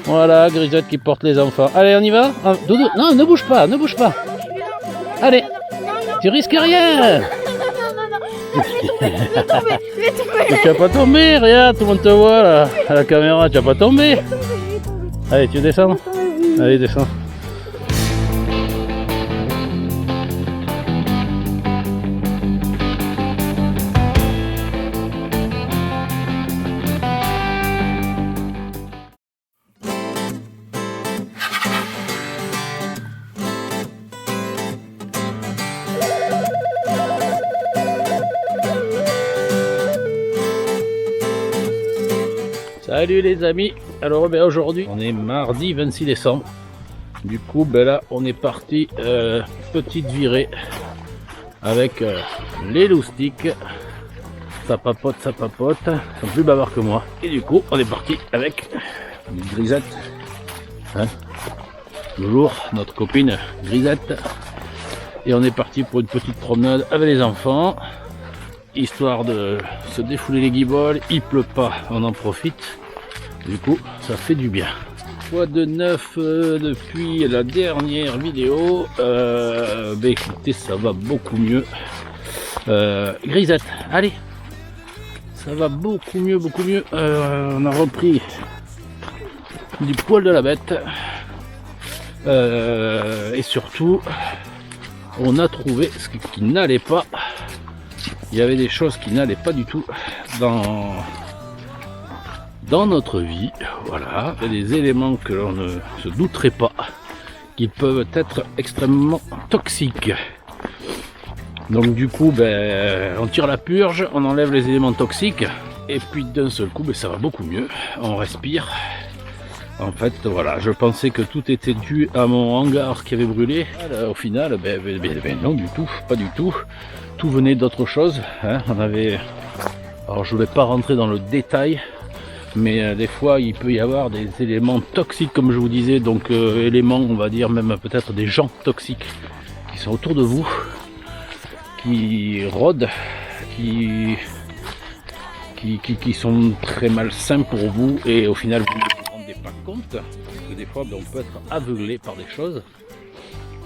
Voilà, Grisette qui porte les enfants. Allez, on y va? Doudou, non, ne bouge pas, ne bouge pas. Allez, tu risques rien. Tu vas pas tomber, regarde, tout le monde te voit là, à la caméra, tu vas pas tomber. Allez, tu descends. Allez, descends. Salut les amis, alors aujourd'hui on est mardi 26 décembre, du coup là on est parti petite virée avec les loustiques, ça papote, ils sont plus bavards que moi, et du coup on est parti avec Grisette, hein, toujours notre copine Grisette, et on est parti pour une petite promenade avec les enfants, histoire de se défouler les guibolles, il pleut pas, on en profite. Du coup, ça fait du bien. Quoi de neuf depuis la dernière vidéo? Écoutez, ça va beaucoup mieux. Grisette, allez, ça va beaucoup mieux, on a repris du poil de la bête. Et surtout, on a trouvé ce qui n'allait pas. Il y avait des choses qui n'allaient pas du tout dans notre vie, voilà, il y a des éléments que l'on ne se douterait pas, qui peuvent être extrêmement toxiques. Donc du coup, on tire la purge, on enlève les éléments toxiques, et puis d'un seul coup, ça va beaucoup mieux, on respire. En fait, voilà, je pensais que tout était dû à mon hangar qui avait brûlé. Au final, non du tout, pas du tout. Tout venait d'autre chose, hein. On avait... Alors je ne vais pas rentrer dans le détail, mais des fois il peut y avoir des éléments toxiques comme je vous disais, donc éléments, on va dire même peut-être des gens toxiques qui sont autour de vous, qui rôdent, qui sont très malsains pour vous, et au final vous ne vous rendez pas compte, parce que des fois on peut être aveuglé par des choses,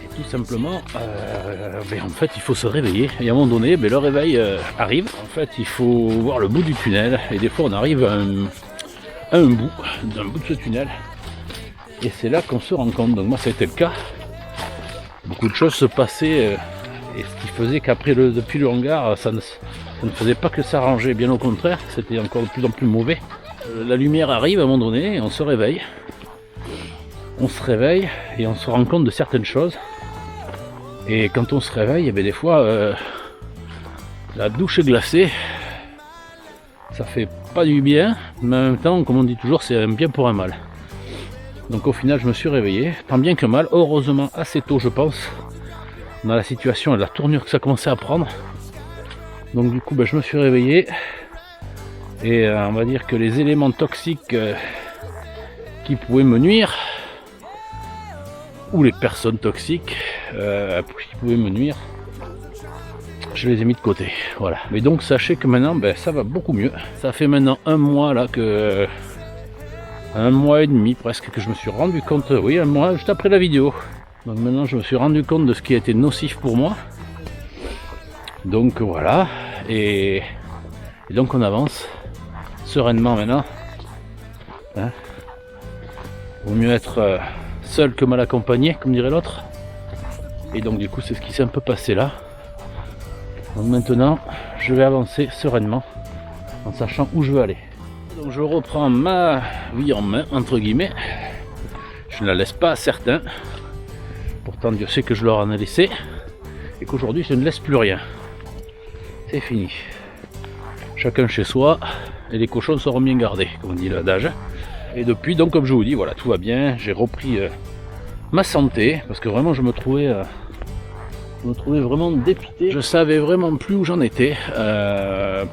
et tout simplement en fait il faut se réveiller, et à un moment donné le réveil arrive, en fait il faut voir le bout du tunnel, et des fois on arrive à un bout de ce tunnel, et c'est là qu'on se rend compte. Donc moi ça a été le cas, beaucoup de choses se passaient, et ce qui faisait qu'après depuis le hangar ça ne faisait pas que s'arranger, bien au contraire, c'était encore de plus en plus mauvais. La lumière arrive à un moment donné et on se réveille et on se rend compte de certaines choses, et quand on se réveille, des fois la douche glacée, ça fait pas du bien, mais en même temps, comme on dit toujours, c'est un bien pour un mal. Donc au final, je me suis réveillé, tant bien que mal, heureusement assez tôt je pense, dans la situation et la tournure que ça commençait à prendre. Donc du coup, je me suis réveillé, et on va dire que les éléments toxiques qui pouvaient me nuire, ou les personnes toxiques qui pouvaient me nuire, je les ai mis de côté, voilà. Mais donc sachez que maintenant ça va beaucoup mieux. Ça fait maintenant un mois là que... un mois et demi presque que je me suis rendu compte, oui un mois juste après la vidéo. Donc maintenant je me suis rendu compte de ce qui a été nocif pour moi. Donc voilà, et donc on avance sereinement maintenant. Hein, vaut mieux être seul que mal accompagné, comme dirait l'autre. Et donc du coup c'est ce qui s'est un peu passé là. Donc maintenant, je vais avancer sereinement en sachant où je veux aller. Donc je reprends ma vie en main, entre guillemets. Je ne la laisse pas à certains. Pourtant Dieu sait que je leur en ai laissé. Et qu'aujourd'hui je ne laisse plus rien. C'est fini. Chacun chez soi et les cochons seront bien gardés, comme dit l'adage. Et depuis, donc comme je vous dis, voilà, tout va bien. J'ai repris ma santé, parce que vraiment je me trouvais vraiment dépité. Je savais vraiment plus où j'en étais.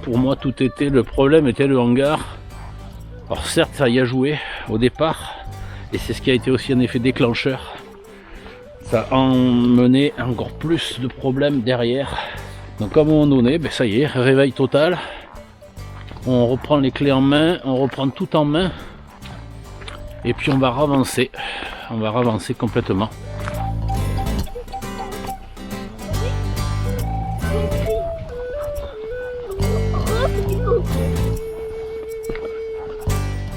Pour moi, le problème était le hangar. Alors certes, ça y a joué au départ, et c'est ce qui a été aussi un effet déclencheur. Ça a emmené encore plus de problèmes derrière. Donc à un moment donné, ça y est, réveil total. On reprend les clés en main, on reprend tout en main. Et puis on va ravancer complètement.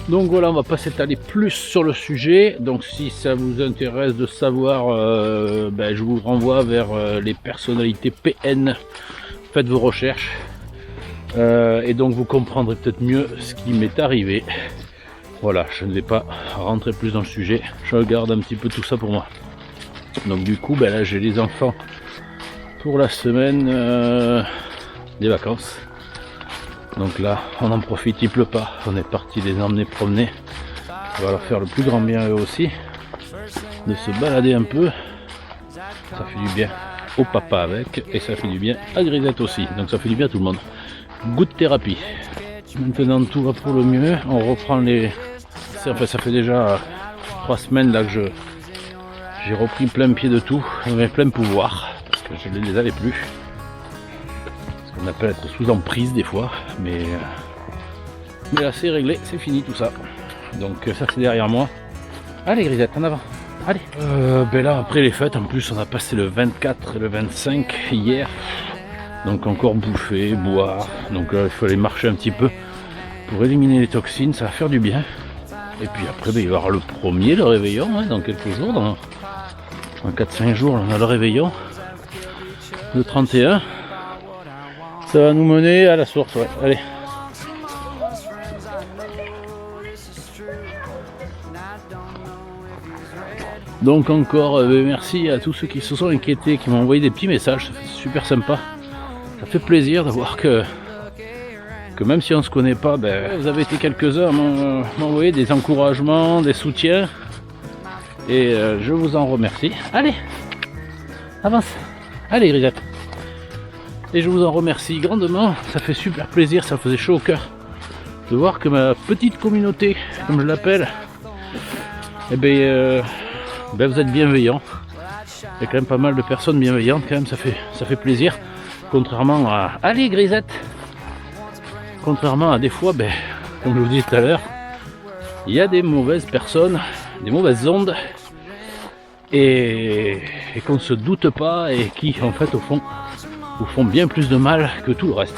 Donc voilà, on va pas s'étaler plus sur le sujet. Donc si ça vous intéresse de savoir, je vous renvoie vers les personnalités PN. Faites vos recherches. Et donc vous comprendrez peut-être mieux ce qui m'est arrivé. Voilà, je ne vais pas rentrer plus dans le sujet. Je regarde un petit peu tout ça pour moi. Donc du coup, là j'ai les enfants pour la semaine des vacances. Donc là, on en profite, il pleut pas. On est parti les emmener promener. On va leur faire le plus grand bien eux aussi. De se balader un peu. Ça fait du bien au papa avec. Et ça fait du bien à Grisette aussi. Donc ça fait du bien à tout le monde. Good thérapie. Maintenant tout va pour le mieux. On reprend les... Enfin, ça fait déjà 3 semaines là que j'ai repris plein pied de tout. Mais plein pouvoir. Parce que je ne les avais plus. On appelle être sous emprise des fois, mais là c'est réglé, c'est fini tout ça. Donc ça c'est derrière moi. Allez Grisette, en avant. Allez. Là après les fêtes, en plus on a passé le 24 et le 25 hier. Donc encore bouffer, boire. Donc là il fallait marcher un petit peu pour éliminer les toxines, ça va faire du bien. Et puis après il va y avoir le premier, le réveillon, dans quelques jours. Dans 4-5 jours on a le réveillon. Le 31. Ça va nous mener à la source, ouais. Allez. Donc encore, merci à tous ceux qui se sont inquiétés, qui m'ont envoyé des petits messages, c'est super sympa. Ça fait plaisir de voir que même si on ne se connaît pas, vous avez été quelques-uns à m'envoyer des encouragements, des soutiens. Et je vous en remercie. Allez, avance. Allez Grisette. Et je vous en remercie grandement, ça fait super plaisir, ça faisait chaud au cœur de voir que ma petite communauté, comme je l'appelle, vous êtes bienveillants. Il y a quand même pas mal de personnes bienveillantes, quand même, ça fait plaisir. Contrairement à... Allez Grisette. Contrairement à des fois, comme je vous disais tout à l'heure, il y a des mauvaises personnes, des mauvaises ondes, et qu'on ne se doute pas, et qui en fait au fond vous font bien plus de mal que tout le reste.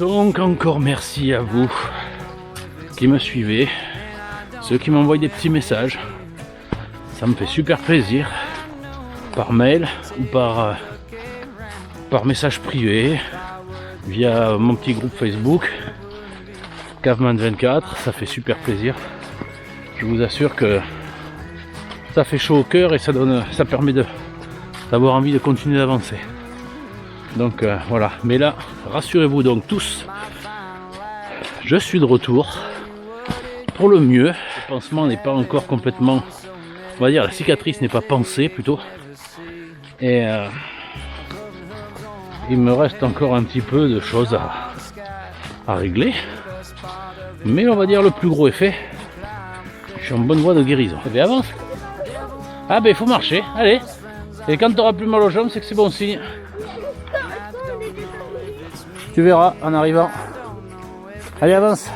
Donc encore merci à vous qui me suivez, ceux qui m'envoient des petits messages, ça me fait super plaisir, par mail ou par message privé, via mon petit groupe Facebook, Caveman 24, ça fait super plaisir. Je vous assure que ça fait chaud au cœur et ça permet d'avoir envie de continuer d'avancer. Donc voilà, mais là, rassurez-vous donc tous, je suis de retour pour le mieux. Le pansement n'est pas encore complètement, on va dire, la cicatrice n'est pas pansée plutôt. Et il me reste encore un petit peu de choses à régler. Mais on va dire le plus gros est fait. Je suis en bonne voie de guérison. Eh bien avance. Ah il faut marcher, allez. Et quand tu auras plus mal aux jambes, c'est que c'est bon signe. Tu verras en arrivant. Allez, avance.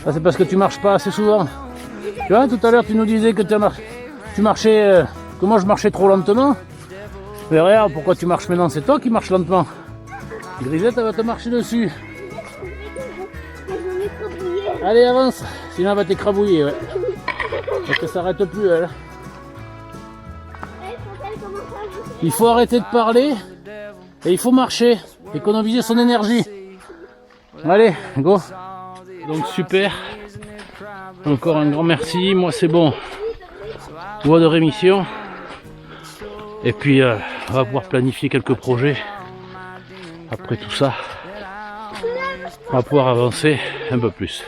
Ça c'est parce que tu marches pas assez souvent. Tu vois, tout à l'heure tu nous disais que tu marchais, que moi je marchais trop lentement. Mais regarde, pourquoi tu marches maintenant? C'est toi qui marches lentement. Grisette, elle va te marcher dessus. Allez, avance. Sinon elle va t'écrabouiller, ouais. Parce que ça s'arrête plus, elle. Il faut arrêter de parler et il faut marcher. Économiser son énergie. Allez, go. Donc super. Encore un grand merci. Moi c'est bon. Voie de rémission. Et puis on va pouvoir planifier quelques projets. Après tout ça, on va pouvoir avancer un peu plus.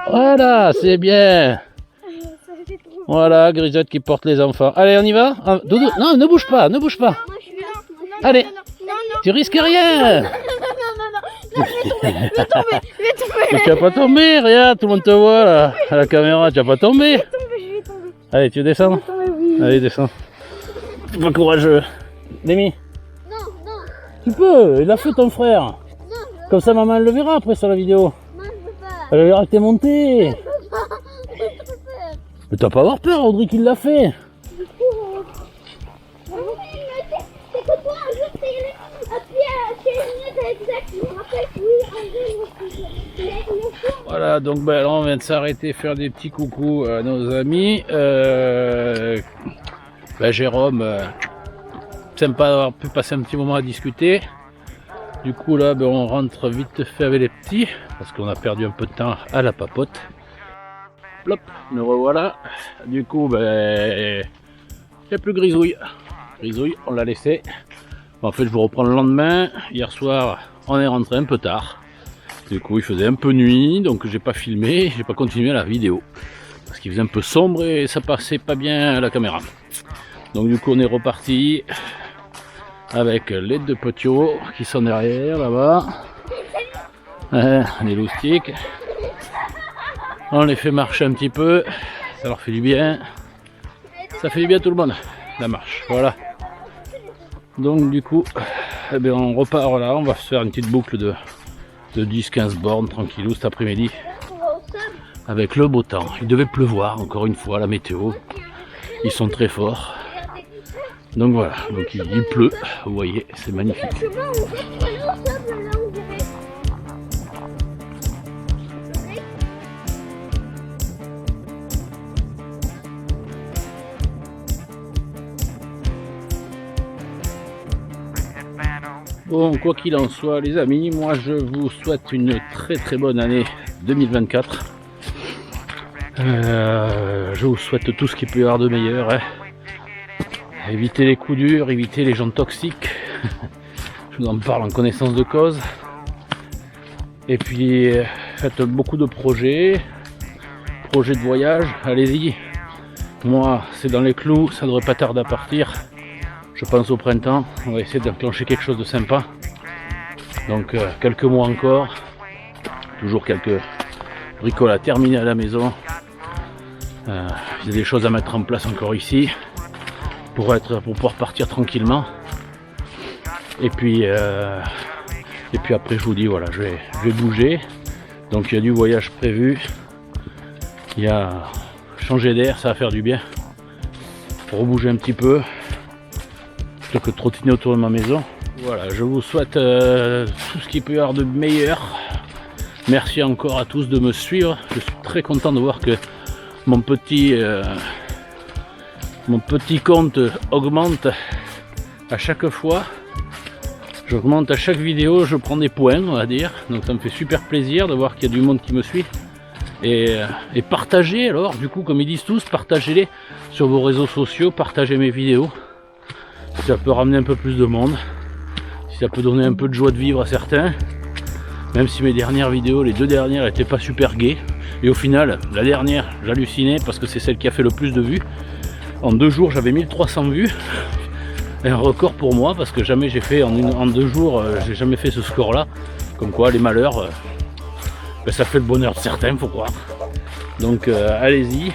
Voilà, c'est bien. Voilà, Grisette qui porte les enfants. Allez, on y va? Ah, Doudou, non, ne bouge pas, ne bouge pas. Moi, je suis là. Allez, Non, tu risques rien. non, je vais tomber. Tu vas pas tomber, regarde, tout le monde te voit là, à la caméra, tu vas pas tomber. Je vais tomber. Allez, tu descends? Oui. Allez, descends. C'est pas courageux. Demi, Non, tu peux, il l'a fait ton frère. Comme ça, maman, elle le verra après sur la vidéo. je peux pas. Elle verra que t'es monté. Mais t'as pas à avoir peur, Audrey, qu'il l'a fait. C'est que toi, un jour, t'es allé appuyer sur une minute exacte. Je me rappelle que oui, un jour, Voilà, donc ben, là, on vient de s'arrêter faire des petits coucous à nos amis. Jérôme, sympa d'avoir pu passer un petit moment à discuter. Du coup là, ben, on rentre vite fait avec les petits, parce qu'on a perdu un peu de temps à la papote. Plop, nous revoilà. Du coup, ben, il n'y a plus Grisouille. Grisouille, on l'a laissé. En fait, je vous reprends le lendemain. Hier soir, on est rentré un peu tard. Du coup, il faisait un peu nuit, donc j'ai pas filmé, j'ai pas continué la vidéo. Parce qu'il faisait un peu sombre et ça passait pas bien à la caméra. Donc du coup, on est reparti avec les deux petits qui sont derrière, là-bas. Les loustiques. On les fait marcher un petit peu, ça leur fait du bien. Ça fait du bien à tout le monde, la marche, voilà. Donc du coup, eh bien, on repart là, on va se faire une petite boucle de 10-15 bornes tranquillou cet après-midi. Avec le beau temps, il devait pleuvoir encore une fois, la météo. Ils sont très forts. Donc voilà, donc il pleut, vous voyez, c'est magnifique. Bon, quoi qu'il en soit, les amis, moi je vous souhaite une très très bonne année 2024. Je vous souhaite tout ce qu'il peut y avoir de meilleur. Hein. Évitez les coups durs, évitez les gens toxiques. Je vous en parle en connaissance de cause. Et puis, faites beaucoup de projets de voyage, allez-y. Moi, c'est dans les clous, ça devrait pas tarder à partir. Je pense au printemps, on va essayer d'enclencher quelque chose de sympa. Donc quelques mois encore, toujours quelques bricoles à terminer à la maison. Il y a des choses à mettre en place encore ici pour pouvoir partir tranquillement. Et puis après je vous dis voilà, je vais bouger. Donc il y a du voyage prévu. Il y a changer d'air, ça va faire du bien. Rebouger un petit peu. Que de trottiner autour de ma maison. Voilà, je vous souhaite tout ce qu'il peut y avoir de meilleur. Merci encore à tous de me suivre. Je suis très content de voir que mon petit compte augmente à chaque fois. J'augmente à chaque vidéo, je prends des points, on va dire. Donc ça me fait super plaisir de voir qu'il y a du monde qui me suit. Et partagez alors, du coup, comme ils disent tous, partagez-les sur vos réseaux sociaux, partagez mes vidéos. Si ça peut ramener un peu plus de monde, si ça peut donner un peu de joie de vivre à certains, même si mes dernières vidéos, les deux dernières, n'étaient pas super gaies. Et au final, la dernière, j'hallucinais parce que c'est celle qui a fait le plus de vues. En 2 jours, j'avais 1300 vues. Et un record pour moi parce que jamais j'ai fait en 2 jours, j'ai jamais fait ce score-là. Comme quoi, les malheurs, ben, ça fait le bonheur de certains, faut croire. Donc allez-y,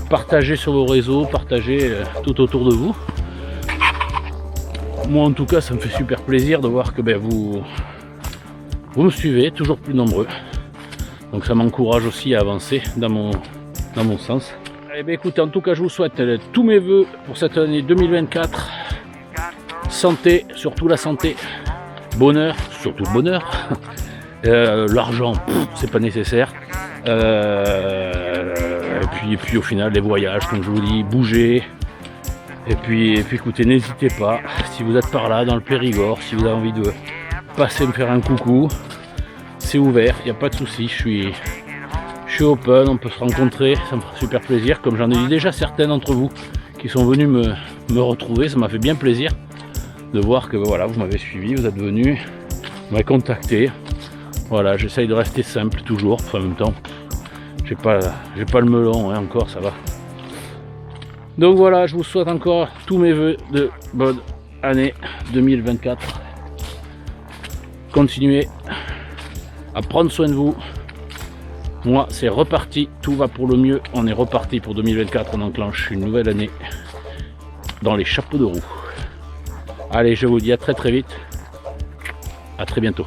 partagez sur vos réseaux, partagez tout autour de vous. Moi en tout cas ça me fait super plaisir de voir que ben, vous me suivez, toujours plus nombreux. Donc ça m'encourage aussi à avancer dans mon sens. Eh bien écoutez, en tout cas je vous souhaite tous mes voeux pour cette année 2024. Santé, surtout la santé. Bonheur, surtout le bonheur. L'argent, c'est pas nécessaire. Et puis au final les voyages, comme je vous dis, bouger. Et puis écoutez, n'hésitez pas, si vous êtes par là, dans le Périgord, si vous avez envie de passer me faire un coucou, c'est ouvert, il n'y a pas de souci, je suis open, on peut se rencontrer, ça me fera super plaisir, comme j'en ai eu déjà certains d'entre vous qui sont venus me retrouver, ça m'a fait bien plaisir de voir que voilà, vous m'avez suivi, vous êtes venus, vous m'avez contacté. Voilà, j'essaye de rester simple toujours, en même temps, j'ai pas le melon, hein, encore, ça va. Donc voilà, je vous souhaite encore tous mes voeux de bonne année 2024. Continuez à prendre soin de vous. Moi, c'est reparti, tout va pour le mieux. On est reparti pour 2024, on enclenche une nouvelle année dans les chapeaux de roue. Allez, je vous dis à très vite. À très bientôt.